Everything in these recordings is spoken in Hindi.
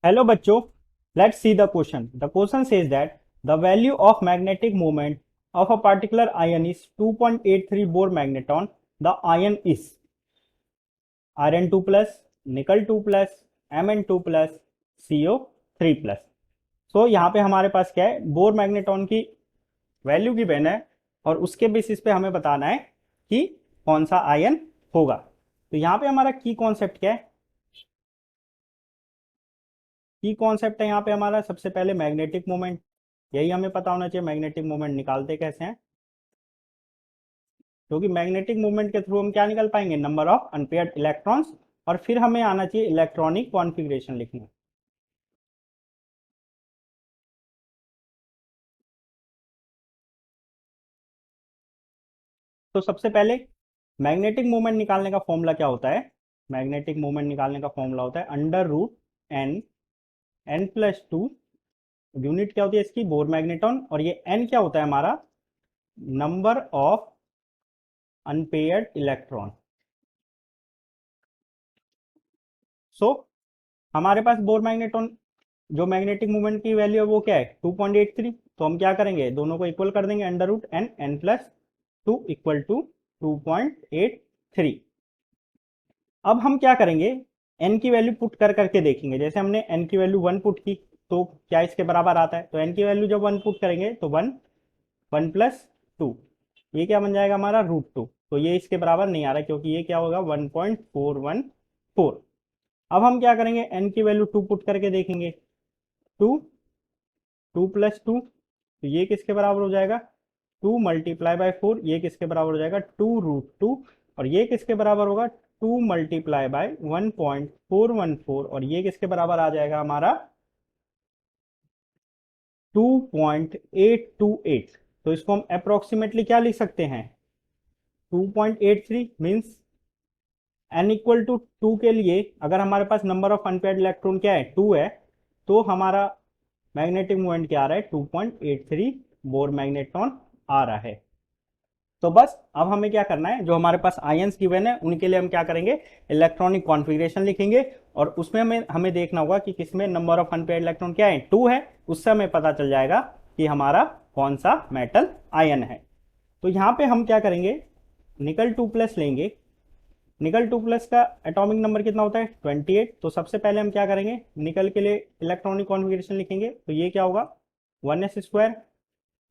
Hello bachcho, let's see the question. The question says that the value of magnetic moment of a particular ion is 2.83 Bohr magneton. The ion is iron 2 plus, nickel 2 plus, Mn 2 plus, CO 3 plus. सो यहाँ पे हमारे पास क्या है, बोर मैग्नेटॉन की वैल्यू गिवन है और उसके बेसिस पे हमें बताना है कि कौन सा आयन होगा। तो यहाँ पे हमारा की कॉन्सेप्ट क्या है, की कॉन्सेप्ट है यहाँ पे हमारा सबसे पहले मैग्नेटिक मोमेंट, यही हमें पता होना चाहिए। मैग्नेटिक मोमेंट निकालते कैसे हैं, क्योंकि मैग्नेटिक मोमेंट के थ्रू हम क्या निकल पाएंगे, नंबर ऑफ अनपेयर्ड इलेक्ट्रॉन्स, और फिर हमें आना चाहिए इलेक्ट्रॉनिक कॉन्फ़िगरेशन लिखने। तो सबसे पहले मैग्नेटिक मोमेंट निकालने का फॉर्मूला क्या होता है, मैग्नेटिक मोमेंट निकालने का फॉर्मूला होता है under root n, n plus two, unit क्या होती है इसकी, बोर मैग्नेटॉन, और ये एन क्या होता है हमारा, नंबर ऑफ अनपेयर्ड इलेक्ट्रॉन। सो हमारे पास बोर मैग्नेटॉन जो मैग्नेटिक मोमेंट की वैल्यू है वो क्या है 2.83, तो हम क्या करेंगे, दोनों को इक्वल कर देंगे, under root n, n plus two equal to 2.83। अब हम क्या करेंगे, एन की वैल्यू पुट कर करके देखेंगे। जैसे हमने एन की वैल्यू 1 पुट की तो क्या इसके बराबर आता है, तो एन की वैल्यू जब 1 पुट करेंगे तो 1, 1 प्लस 2, ये क्या बन जाएगा हमारा √2। तो ये इसके बराबर नहीं आ रहा क्योंकि ये क्या होगा 1.414। अब हम क्या करेंगे, एन की वैल्यू 2 पुट करके देखेंगे, 2, 2 प्लस 2, तो ये किसके बराबर हो जाएगा 2 मल्टीप्लाई बाय 4, ये किसके बराबर हो जाएगा 2√2, और ये किसके बराबर होगा 2 मल्टीप्लाई बाय 1.414, और ये किसके बराबर आ जाएगा हमारा 2.828। तो इसको हम अप्रोक्सीमेटली क्या लिख सकते हैं, 2.83 मीन्स n इक्वल टू 2 के लिए अगर हमारे पास नंबर ऑफ अनपेयर्ड इलेक्ट्रॉन क्या है 2 है, तो हमारा मैग्नेटिक मोमेंट क्या आ रहा है 2.83 बोर मैग्नेट्रॉन आ रहा है। तो बस अब हमें क्या करना है, जो हमारे पास आयंस गिवन है उनके लिए हम क्या करेंगे, इलेक्ट्रॉनिक कॉन्फ़िगरेशन लिखेंगे, और उसमें हमें देखना होगा कि किसमें नंबर ऑफ अनपेयर्ड इलेक्ट्रॉन क्या है 2 है, उससे हमें पता चल जाएगा कि हमारा कौन सा मेटल आयन है। तो यहाँ पे हम क्या करेंगे, निकल 2 प्लस लेंगे, निकल 2 प्लस का एटॉमिक नंबर कितना होता है 28। तो सबसे पहले हम क्या करेंगे, निकल के लिए इलेक्ट्रॉनिक कॉन्फ़िगरेशन लिखेंगे, तो ये क्या होगा 1s square,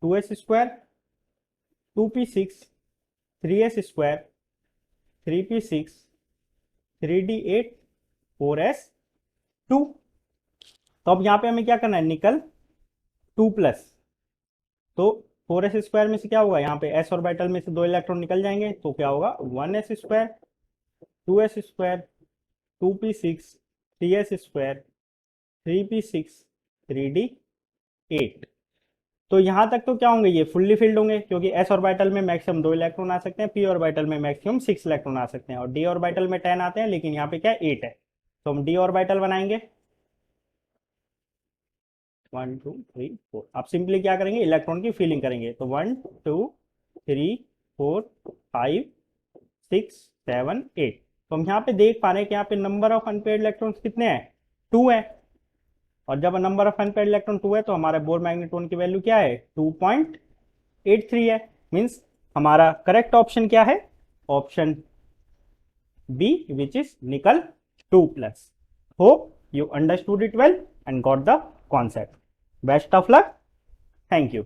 2s square, 2p6, 3s square, 3p6, 3d8, 4s2। तो अब यहाँ पे हमें क्या करना है, निकल 2 प्लस, तो 4s स्क्वायर में से क्या होगा, यहाँ पे s ऑर्बिटल में से 2 इलेक्ट्रॉन निकल जाएंगे, तो क्या होगा 1s square, 2s square, 2p6, 3s square, 3p6, 3d8। तो यहां तक तो क्या होंगे, ये फुल्ली फिल्ड होंगे, क्योंकि s ऑर्बिटल में मैक्सिमम 2 इलेक्ट्रॉन आ सकते हैं, p ऑर्बिटल में मैक्सिमम 6 इलेक्ट्रॉन आ सकते हैं, और d ऑर्बिटल में 10 आते हैं, लेकिन यहाँ पे क्या 8 है। तो हम d ऑर्बिटल बनाएंगे 1 2 3 4। आप सिंपली क्या करेंगे, इलेक्ट्रॉन की फीलिंग करेंगे, तो 1 2 3 4 5 6 7 8। तो हम यहाँ पे देख पा रहे हैं कि यहाँ पे नंबर ऑफ अनपेयर्ड इलेक्ट्रॉन्स कितने हैं 2 है, और जब नंबर ऑफ अनपेयर्ड इलेक्ट्रॉन 2 है तो हमारे बोर मैग्नेटोन की वैल्यू क्या है 2.83 है। मींस हमारा करेक्ट ऑप्शन क्या है, ऑप्शन बी, विच इज निकल 2 plus. Hope you understood it well and got the concept. Best of luck. Thank you.